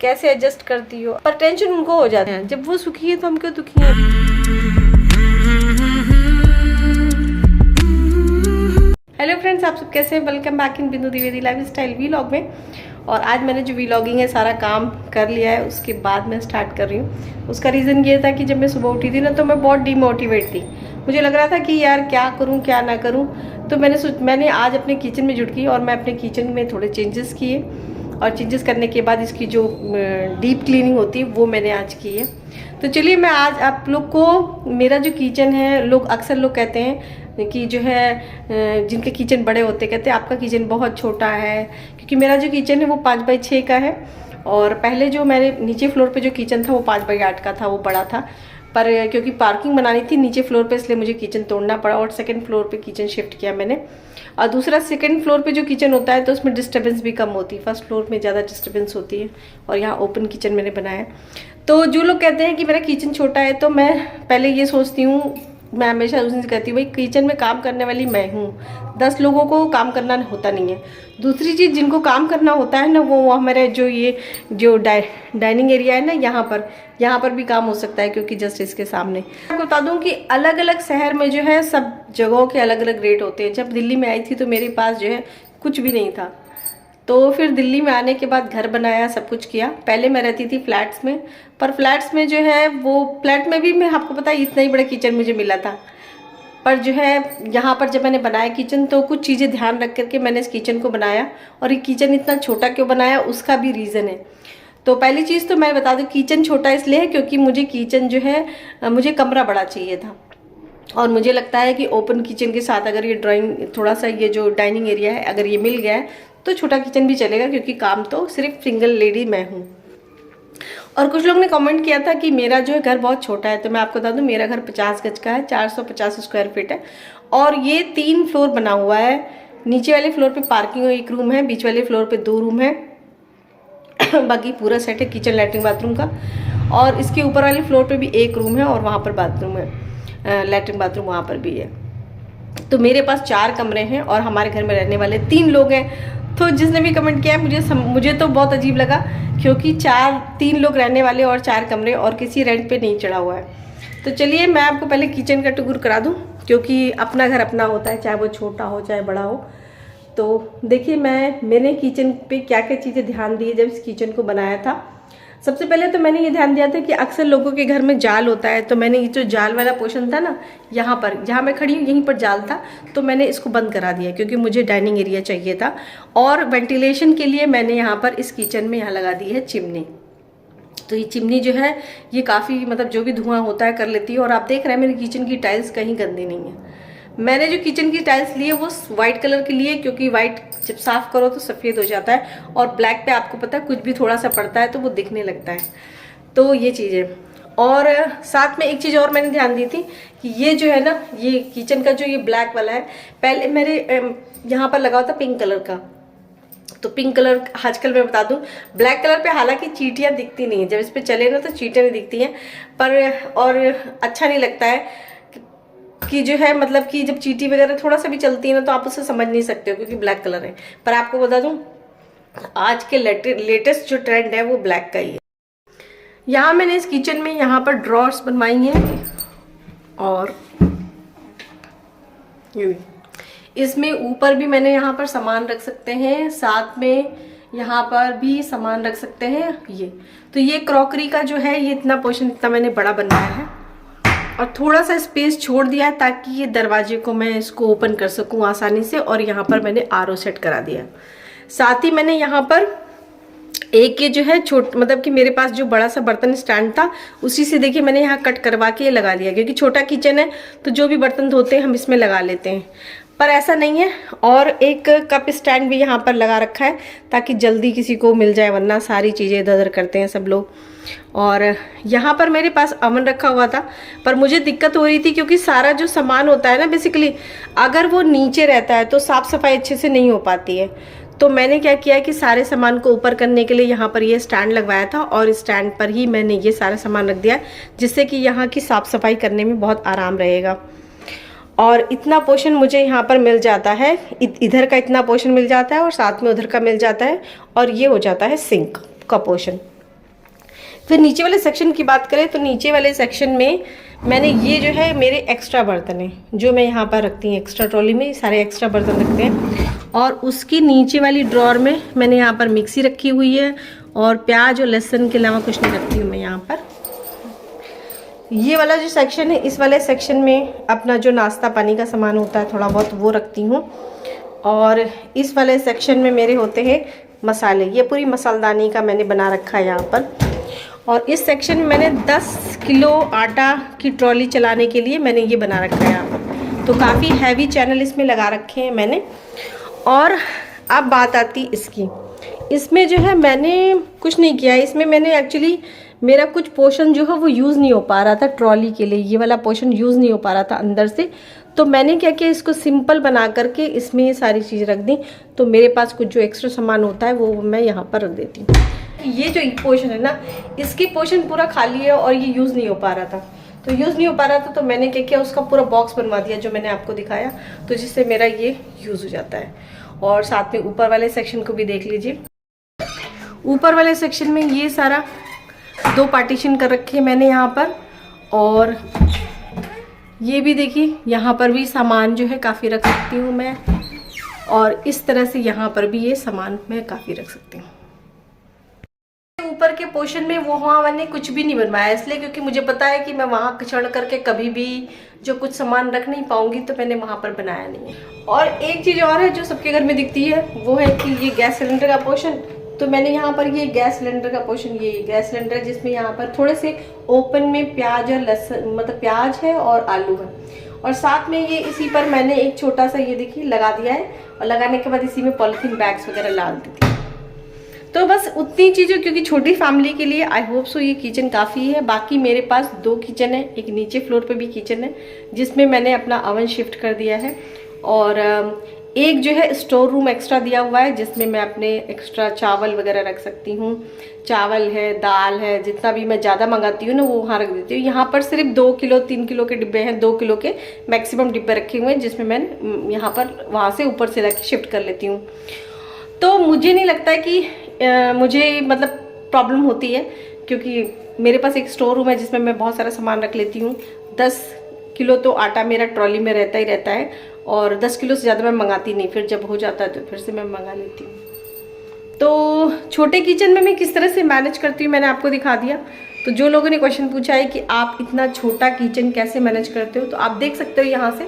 कैसे एडजस्ट करती हो, पर टेंशन उनको हो जाते हैं। जब वो सुखी है तो हम क्यों दुखी हैं। हेलो फ्रेंड्स, आप सब कैसे हैं? वेलकम बैक इन बिंदु द्विवेदी लाइफस्टाइल व्लॉग में। और आज मैंने जो व्लॉगिंग है सारा काम कर लिया है, उसके बाद मैं स्टार्ट कर रही हूँ। उसका रीज़न ये था कि जब मैं सुबह उठी थी ना, तो मैं बहुत डिमोटिवेट थी। मुझे लग रहा था कि यार क्या करूँ क्या ना करूँ। तो मैंने आज अपने किचन में जुट की और मैं अपने किचन में थोड़े चेंजेस किए, और चेंजेस करने के बाद इसकी जो डीप क्लीनिंग होती है वो मैंने आज की है। तो चलिए मैं आज आप लोग को मेरा जो किचन है, अक्सर लोग कहते हैं कि जो है जिनके किचन बड़े होते कहते हैं आपका किचन बहुत छोटा है, क्योंकि मेरा जो किचन है वो 5x6 का है। और पहले जो मैंने नीचे फ्लोर पे जो किचन था वो 5x8 का था, वो बड़ा था। पर क्योंकि पार्किंग बनानी थी नीचे फ्लोर पे, इसलिए मुझे किचन तोड़ना पड़ा और सेकंड फ्लोर पे किचन शिफ्ट किया मैंने। और दूसरा, सेकंड फ्लोर पे जो किचन होता है तो उसमें डिस्टर्बेंस भी कम होती है, फर्स्ट फ्लोर में ज़्यादा डिस्टर्बेंस होती है। और यहाँ ओपन किचन मैंने बनाया। तो जो लोग कहते हैं कि मेरा किचन छोटा है, तो मैं पहले ये सोचती हूँ, मैं हमेशा उस दिन से कहती हूँ भाई किचन में काम करने वाली मैं हूँ, 10 लोगों को काम करना होता नहीं है। दूसरी चीज़, जिनको काम करना होता है ना, वो हमारे जो डाइनिंग एरिया है ना, यहाँ पर भी काम हो सकता है, क्योंकि जस्ट इसके सामने। आपको बता दूँ कि अलग अलग शहर में जो है सब जगहों के अलग अलग रेट होते हैं। जब दिल्ली में आई थी तो मेरे पास जो है कुछ भी नहीं था, तो फिर दिल्ली में आने के बाद घर बनाया, सब कुछ किया। पहले मैं रहती थी फ्लैट्स में, पर फ्लैट्स में जो है वो फ्लैट में भी मैं आपको पता है इतना ही बड़ा किचन मुझे मिला था। पर जो है यहाँ पर जब मैंने बनाया किचन, तो कुछ चीज़ें ध्यान रख करके मैंने इस किचन को बनाया। और ये किचन इतना छोटा क्यों बनाया, उसका भी रीज़न है। तो पहली चीज़ तो मैं बता दूँ, किचन छोटा इसलिए है क्योंकि मुझे किचन जो है, मुझे कमरा बड़ा चाहिए था। और मुझे लगता है कि ओपन किचन के साथ अगर ये ड्राइंग थोड़ा सा ये जो डाइनिंग एरिया है अगर ये मिल गया है तो छोटा किचन भी चलेगा, क्योंकि काम तो सिर्फ सिंगल लेडी मैं हूँ। और कुछ लोग ने कमेंट किया था कि मेरा जो है घर बहुत छोटा है, तो मैं आपको बता दूं मेरा घर 50 गज का है, 450 स्क्वायर फीट है। और ये 3 फ्लोर बना हुआ है। नीचे वाले फ्लोर पे पार्किंग 1 रूम है, बीच वाले फ्लोर पे 2 रूम है, बाकी पूरा सेट है किचन लैट्रिन बाथरूम का। और इसके ऊपर वाले फ्लोर पे भी 1 रूम है और वहाँ पर बाथरूम है, लैट्रिन बाथरूम वहाँ पर भी है। तो मेरे पास 4 कमरे हैं और हमारे घर में रहने वाले 3 लोग हैं। तो जिसने भी कमेंट किया मुझे तो बहुत अजीब लगा, क्योंकि 3 लोग रहने वाले और 4 कमरे, और किसी रेंट पे नहीं चढ़ा हुआ है। तो चलिए मैं आपको पहले किचन का टूर करा दूं, क्योंकि अपना घर अपना होता है, चाहे वो छोटा हो चाहे बड़ा हो। तो देखिए मैंने किचन पे क्या क्या चीज़ें ध्यान दी जब इस किचन को बनाया था। सबसे पहले तो मैंने ये ध्यान दिया था कि अक्सर लोगों के घर में जाल होता है, तो मैंने ये जो जाल वाला पोर्शन था ना, यहाँ पर जहाँ मैं खड़ी हूँ यहीं पर जाल था, तो मैंने इसको बंद करा दिया, क्योंकि मुझे डाइनिंग एरिया चाहिए था। और वेंटिलेशन के लिए मैंने यहाँ पर इस किचन में यहाँ लगा दी है चिमनी। तो ये चिमनी जो है ये काफ़ी मतलब जो भी धुआं होता है कर लेती है। और आप देख रहे हैं मेरी किचन की टाइल्स कहीं गंदी नहीं है। मैंने जो किचन की टाइल्स ली है वो वाइट कलर की लिए, क्योंकि वाइट जब साफ करो तो सफ़ेद हो जाता है, और ब्लैक पे आपको पता है कुछ भी थोड़ा सा पड़ता है तो वो दिखने लगता है। तो ये चीज़ है। और साथ में एक चीज़ और मैंने ध्यान दी थी कि ये जो है ना, ये किचन का जो ये ब्लैक वाला है, पहले मेरे यहाँ पर लगा हुआ था पिंक कलर का। तो पिंक कलर आजकल मैं बता दूं ब्लैक कलर पे हालांकि चींटियाँ दिखती नहीं है, जब इस पर चले ना तो चींटियाँ नहीं दिखती हैं। पर और अच्छा नहीं लगता है कि जो है मतलब कि जब चींटी वगैरह थोड़ा सा भी चलती है ना तो आप उसे समझ नहीं सकते हो, क्योंकि ब्लैक कलर है। पर आपको बता दूं आज के लेटेस्ट जो ट्रेंड है वो ब्लैक का ही है। यहाँ मैंने इस किचन में यहाँ पर ड्रॉर्स बनवाई हैं, और इसमें ऊपर भी मैंने यहाँ पर सामान रख सकते हैं, साथ में यहाँ पर भी सामान रख सकते हैं। तो ये क्रॉकरी का जो है ये इतना पोर्शन इतना मैंने बड़ा बनाया है, और थोड़ा सा स्पेस छोड़ दिया है ताकि ये दरवाजे को मैं इसको ओपन कर सकूं आसानी से। और यहाँ पर मैंने आरओ सेट करा दिया। साथ ही मैंने यहाँ पर एक ये जो है मतलब कि मेरे पास जो बड़ा सा बर्तन स्टैंड था उसी से देखिए मैंने यहाँ कट करवा के लगा लिया, क्योंकि छोटा किचन है तो जो भी बर्तन धोते हैं हम इसमें लगा लेते हैं, पर ऐसा नहीं है। और एक कप स्टैंड भी यहाँ पर लगा रखा है ताकि जल्दी किसी को मिल जाए, वरना सारी चीज़ें इधर उधर करते हैं सब लोग। और यहाँ पर मेरे पास अवन रखा हुआ था, पर मुझे दिक्कत हो रही थी क्योंकि सारा जो सामान होता है ना बेसिकली अगर वो नीचे रहता है तो साफ़ सफाई अच्छे से नहीं हो पाती है। तो मैंने क्या किया कि सारे सामान को ऊपर करने के लिए यहाँ पर ये स्टैंड लगवाया था, और स्टैंड पर ही मैंने ये सारा सामान रख दिया, जिससे कि यहाँ की साफ़ सफाई करने में बहुत आराम रहेगा। और इतना पोर्शन मुझे यहाँ पर मिल जाता है, इधर का इतना पोर्शन मिल जाता है और साथ में उधर का मिल जाता है, और ये हो जाता है सिंक का पोर्शन। फिर नीचे वाले सेक्शन की बात करें तो नीचे वाले सेक्शन में मैंने ये जो है मेरे एक्स्ट्रा बर्तन हैं जो मैं यहाँ पर रखती हूँ। एक्स्ट्रा ट्रॉली में सारे एक्स्ट्रा बर्तन रखते हैं। और उसकी नीचे वाली ड्रॉर में मैंने यहाँ पर मिक्सी रखी हुई है और प्याज और लहसुन के अलावा कुछ नहीं रखती हूँ मैं यहाँ पर। ये वाला जो सेक्शन है, इस वाले सेक्शन में अपना जो नाश्ता पानी का सामान होता है थोड़ा बहुत वो रखती हूँ। और इस वाले सेक्शन में मेरे होते हैं मसाले। ये पूरी मसालदानी का मैंने बना रखा है यहाँ पर। और इस सेक्शन में मैंने 10 किलो आटा की ट्रॉली चलाने के लिए मैंने ये बना रखा है यहाँ पर। तो काफ़ी हैवी चैनल इसमें लगा रखे हैं मैंने। और अब बात आती इसकी, इसमें जो है मैंने कुछ नहीं किया है। इसमें मैंने एक्चुअली मेरा कुछ पोर्शन जो है वो यूज़ नहीं हो पा रहा था ट्रॉली के लिए, ये वाला पोर्शन यूज़ नहीं हो पा रहा था अंदर से। तो मैंने क्या किया, इसको सिंपल बना करके इसमें ये सारी चीज़ रख दी। तो मेरे पास कुछ जो एक्स्ट्रा सामान होता है वो मैं यहाँ पर रख देती हूँ। ये जो पोर्शन है ना, इसकी पोर्शन पूरा खाली है और ये यूज़ नहीं हो पा रहा था। तो यूज़ नहीं हो पा रहा था तो मैंने क्या किया, उसका पूरा बॉक्स बनवा दिया जो मैंने आपको दिखाया, तो जिससे मेरा ये यूज़ हो जाता है। और साथ में ऊपर वाले सेक्शन को भी देख लीजिए। ऊपर वाले सेक्शन में ये सारा 2 पार्टीशन कर रखे हैं मैंने यहाँ पर। और ये भी देखिए, यहाँ पर भी सामान जो है काफ़ी रख सकती हूँ मैं। और इस तरह से यहाँ पर भी ये सामान मैं काफ़ी रख सकती हूँ। ऊपर के पोर्शन में वहाँ मैंने कुछ भी नहीं बनवाया, इसलिए क्योंकि मुझे पता है कि मैं वहाँ चढ़ करके कभी भी जो कुछ सामान रख नहीं पाऊंगी, तो मैंने वहाँ पर बनाया नहीं है। और एक चीज़ और है जो सबके घर में दिखती है, वो है कि ये गैस सिलेंडर का पोर्शन। तो मैंने यहाँ पर ये गैस सिलेंडर का पोर्शन, ये गैस सिलेंडर जिसमें यहाँ पर थोड़े से ओपन में प्याज और लहसुन, मतलब प्याज है और आलू है। और साथ में ये इसी पर मैंने एक छोटा सा ये देखिए लगा दिया है। और लगाने के बाद इसी में पॉलीथीन बैग्स वगैरह डाल दी थी। तो बस उतनी चीज़ें, क्योंकि छोटी फैमिली के लिए आई होप सो ये किचन काफ़ी है। बाकी मेरे पास 2 किचन है, एक नीचे फ्लोर पे भी किचन है जिसमें मैंने अपना ओवन शिफ्ट कर दिया है। और एक जो है स्टोर रूम एक्स्ट्रा दिया हुआ है जिसमें मैं अपने एक्स्ट्रा चावल वगैरह रख सकती हूँ। चावल है, दाल है, जितना भी मैं ज़्यादा मंगाती हूँ ना वो वहाँ रख देती हूँ। यहाँ पर सिर्फ 2 किलो 3 किलो के डिब्बे हैं, 2 किलो के मैक्सिमम डिब्बे रखे हुए हैं जिसमें मैं यहाँ पर वहाँ से ऊपर से लाके शिफ्ट कर लेती हूँ। तो मुझे नहीं लगता है कि मुझे मतलब प्रॉब्लम होती है, क्योंकि मेरे पास एक स्टोर रूम है जिसमें मैं बहुत सारा सामान रख लेती हूँ। 10 किलो तो आटा मेरा ट्रॉली में रहता ही रहता है और 10 किलो से ज़्यादा मैं मंगाती नहीं, फिर जब हो जाता है तो फिर से मैं मंगा लेती हूँ। तो छोटे किचन में मैं किस तरह से मैनेज करती हूँ मैंने आपको दिखा दिया। तो जो लोगों ने क्वेश्चन पूछा है कि आप इतना छोटा किचन कैसे मैनेज करते हो, तो आप देख सकते हो यहाँ से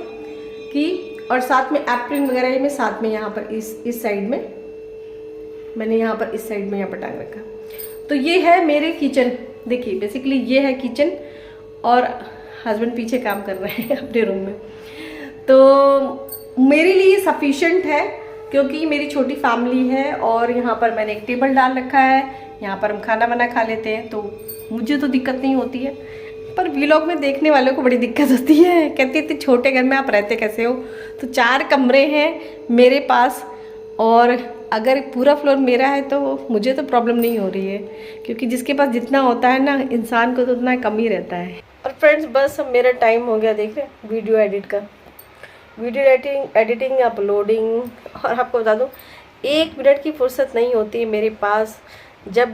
कि, और साथ में एप्रिन वगैरह में साथ में यहाँ पर इस साइड में मैंने यहाँ पर इस साइड में यहाँ पर टांग रखा। तो ये है मेरे किचन। देखिए बेसिकली ये है किचन और हस्बैंड पीछे काम कर रहे हैं अपने रूम में। तो मेरे लिए सफिशेंट है क्योंकि मेरी छोटी फैमिली है और यहाँ पर मैंने एक टेबल डाल रखा है, यहाँ पर हम खाना बना खा लेते हैं, तो मुझे तो दिक्कत नहीं होती है। पर व्लॉग में देखने वालों को बड़ी दिक्कत होती है, कहती इतने छोटे घर में आप रहते कैसे हो। तो 4 कमरे हैं मेरे पास और अगर पूरा फ्लोर मेरा है तो मुझे तो प्रॉब्लम नहीं हो रही है, क्योंकि जिसके पास जितना होता है ना इंसान को तो उतना कम ही रहता है। और फ्रेंड्स बस अब मेरा टाइम हो गया, देख रहे वीडियो एडिट का, वीडियो एडिटिंग अपलोडिंग। और आपको बता दूँ 1 मिनट की फुर्सत नहीं होती है मेरे पास, जब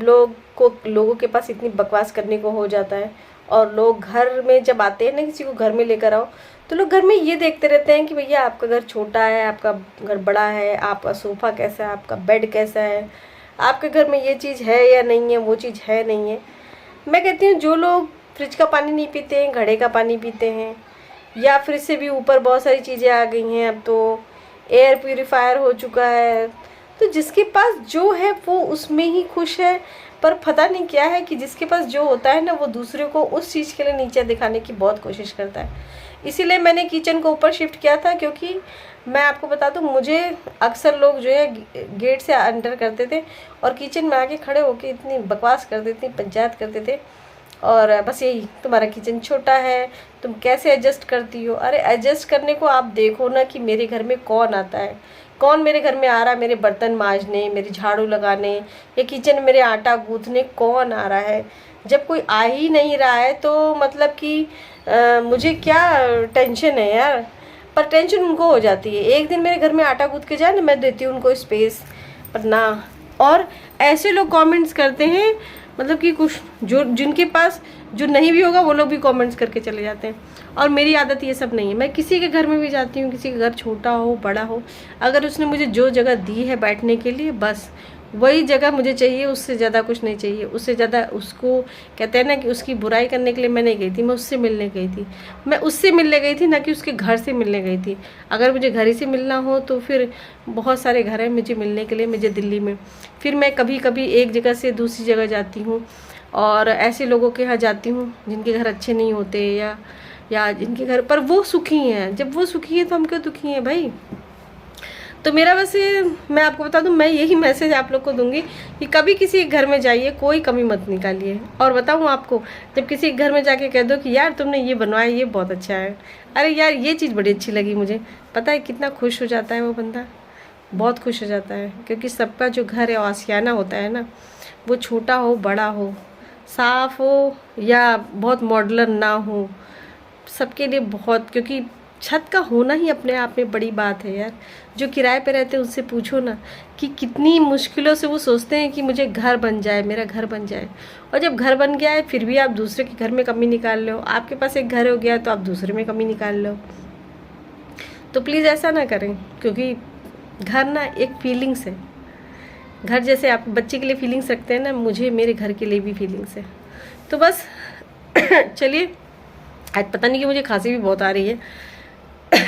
लोगों के पास इतनी बकवास करने को हो जाता है। और लोग घर में जब आते हैं ना, किसी को घर में लेकर आओ, तो लोग घर में ये देखते रहते हैं कि भैया आपका घर छोटा है, आपका घर बड़ा है, आपका सोफ़ा कैसा है, आपका बेड कैसा है, आपके घर में ये चीज़ है या नहीं है, वो चीज़ है नहीं है। मैं कहती हूँ जो लोग फ्रिज का पानी नहीं पीते हैं, घड़े का पानी पीते हैं, या फ्रिज से भी ऊपर बहुत सारी चीज़ें आ गई हैं, अब तो एयर प्यूरीफायर हो चुका है, तो जिसके पास जो है वो उसमें ही खुश है। पर पता नहीं क्या है कि जिसके पास जो होता है ना वो दूसरे को उस चीज़ के लिए नीचे दिखाने की बहुत कोशिश करता है। इसीलिए मैंने किचन को ऊपर शिफ्ट किया था, क्योंकि मैं आपको बता दूं मुझे अक्सर लोग जो है गेट से अंडर करते थे और किचन में आके खड़े होके इतनी बकवास करते थे, पंचायत करते थे। और बस यही, तुम्हारा किचन छोटा है, तुम कैसे एडजस्ट करती हो। अरे एडजस्ट करने को आप देखो ना कि मेरे घर में कौन आता है, कौन मेरे घर में आ रहा है मेरे बर्तन मांजने, मेरी झाड़ू लगाने, या किचन में मेरे आटा गूँथने कौन आ रहा है। जब कोई आ ही नहीं रहा है तो मतलब कि मुझे क्या टेंशन है यार। पर टेंशन उनको हो जाती है। एक दिन मेरे घर में आटा गूँथ के जाए ना, मैं देती हूँ उनको स्पेस, पर ना। और ऐसे लोग कमेंट्स करते हैं मतलब कि कुछ जो जिनके पास जो नहीं भी होगा वो लोग भी कमेंट्स करके चले जाते हैं। और मेरी आदत ये सब नहीं है। मैं किसी के घर में भी जाती हूँ, किसी का घर छोटा हो बड़ा हो, अगर उसने मुझे जो जगह दी है बैठने के लिए बस वही जगह मुझे चाहिए, उससे ज़्यादा कुछ नहीं चाहिए। उससे ज़्यादा उसको कहते हैं ना कि उसकी बुराई करने के लिए मैं नहीं गई थी, मैं उससे मिलने गई थी। मैं उससे मिलने गई थी, ना कि उसके घर से मिलने गई थी। अगर मुझे घर ही से मिलना हो तो फिर बहुत सारे घर हैं मुझे मिलने के लिए, मुझे दिल्ली में। फिर मैं कभी कभी एक जगह से दूसरी जगह जाती हूँ और ऐसे लोगों के यहाँ जाती हूँ जिनके घर अच्छे नहीं होते या जिनके घर पर वो सुखी हैं। जब वो सुखी हैं तो हम क्यों दुखी हैं भाई। तो मेरा वैसे मैं आपको बता दूं, मैं यही मैसेज आप लोग को दूंगी कि कभी किसी घर में जाइए कोई कमी मत निकालिए। और बताऊं आपको, जब किसी घर में जाके कह दो कि यार तुमने ये बनवाया ये बहुत अच्छा है, अरे यार ये चीज़ बड़ी अच्छी लगी मुझे, पता है कितना खुश हो जाता है वो बंदा, बहुत खुश हो जाता है। क्योंकि सबका जो घर है आशियाना होता है ना, वो छोटा हो बड़ा हो, साफ़ हो या बहुत मॉडर्न ना हो, सबके लिए बहुत, क्योंकि छत का होना ही अपने आप में बड़ी बात है यार। जो किराए पे रहते हैं उनसे पूछो ना कि कितनी मुश्किलों से वो सोचते हैं कि मुझे घर बन जाए, मेरा घर बन जाए। और जब घर बन गया है फिर भी आप दूसरे के घर में कमी निकाल लो। आपके पास एक घर हो गया तो आप दूसरे में कमी निकाल लो। तो प्लीज़ ऐसा ना करें, क्योंकि घर ना एक फीलिंग्स है। घर जैसे आप बच्चे के लिए फीलिंग्स रखते हैं ना, मुझे मेरे घर के लिए भी फीलिंग्स है। तो बस चलिए, आज पता नहीं कि मुझे खांसी भी बहुत आ रही है।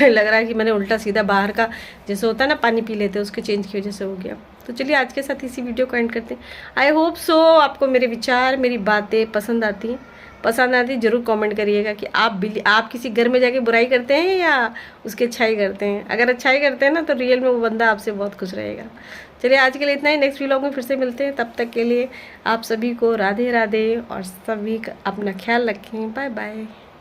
लग रहा है कि मैंने उल्टा सीधा बाहर का जैसे होता है ना पानी पी लेते हैं उसके चेंज की वजह से हो गया। तो चलिए आज के साथ इसी वीडियो को एंड करते हैं। आई होप सो आपको मेरे विचार मेरी बातें पसंद आती हैं। पसंद आती ज़रूर कमेंट करिएगा कि आप किसी घर में जाके बुराई करते हैं या उसकी अच्छाई करते हैं। अगर अच्छाई करते हैं ना तो रियल में वो बंदा आपसे बहुत खुश रहेगा। चलिए आज के लिए इतना ही, नेक्स्ट व्लॉग में फिर से मिलते हैं। तब तक के लिए आप सभी को राधे राधे और सभी का अपना ख्याल रखें। Bye bye.